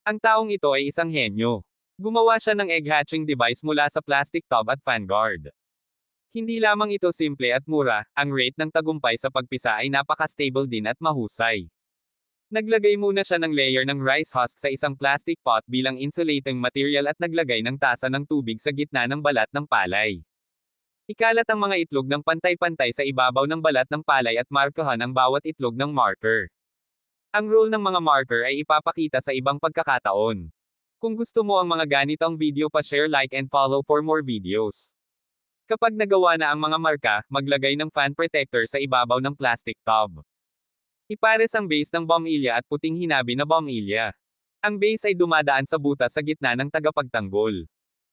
Ang taong ito ay isang henyo. Gumawa siya ng egg hatching device mula sa plastic tub at fan guard. Hindi lamang ito simple at mura, ang rate ng tagumpay sa pagpisa ay napaka-stable din at mahusay. Naglagay muna siya ng layer ng rice husk sa isang plastic pot bilang insulating material at naglagay ng tasa ng tubig sa gitna ng balat ng palay. Ikalat ang mga itlog ng pantay-pantay sa ibabaw ng balat ng palay at markahan ang bawat itlog ng marker. Ang role ng mga marker ay ipapakita sa ibang pagkakataon. Kung gusto mo ang mga ganitong video pa-share, like and follow for more videos. Kapag nagawa na ang mga marka, maglagay ng fan protector sa ibabaw ng plastic tub. Ipares ang base ng bombilya at puting hinabi na bombilya. Ang base ay dumadaan sa butas sa gitna ng tagapagtanggol.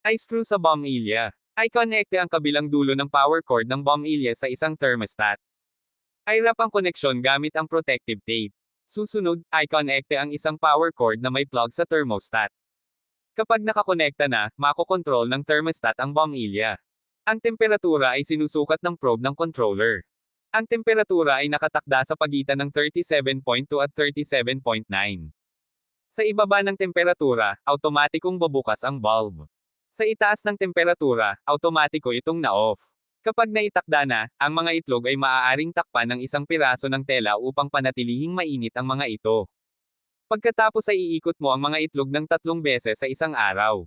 Ay screw sa bombilya. Ay konekte ang kabilang dulo ng power cord ng bombilya sa isang thermostat. Ay wrap ang koneksyon gamit ang protective tape. Susunod, ay konekte ang isang power cord na may plug sa thermostat. Kapag nakakonekta na, makokontrol ng thermostat ang bombilya. Ang temperatura ay sinusukat ng probe ng controller. Ang temperatura ay nakatakda sa pagitan ng 37.2 at 37.9. Sa ibaba ng temperatura, automatikong babukas ang bulb. Sa itaas ng temperatura, automatiko itong na-off. Kapag naitakda na, ang mga itlog ay maaaring takpan ng isang piraso ng tela upang panatilihing mainit ang mga ito. Pagkatapos ay iikot mo ang mga itlog ng 3 beses sa isang araw.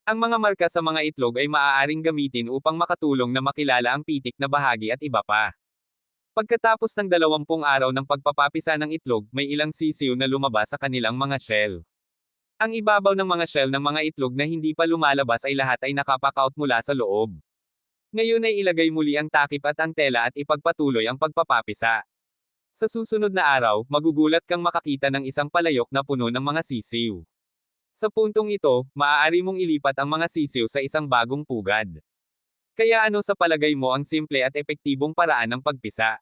Ang mga marka sa mga itlog ay maaaring gamitin upang makatulong na makilala ang pitik na bahagi at iba pa. Pagkatapos ng 20 araw ng pagpapapisa ng itlog, may ilang sisiw na lumabas sa kanilang mga shell. Ang ibabaw ng mga shell ng mga itlog na hindi pa lumalabas ay lahat ay nakapakout mula sa loob. Ngayon ay ilagay muli ang takip at ang tela at ipagpatuloy ang pagpapapisa. Sa susunod na araw, magugulat kang makakita ng isang palayok na puno ng mga sisiw. Sa puntong ito, maaari mong ilipat ang mga sisiw sa isang bagong pugad. Kaya ano sa palagay mo ang simple at epektibong paraan ng pagpisa?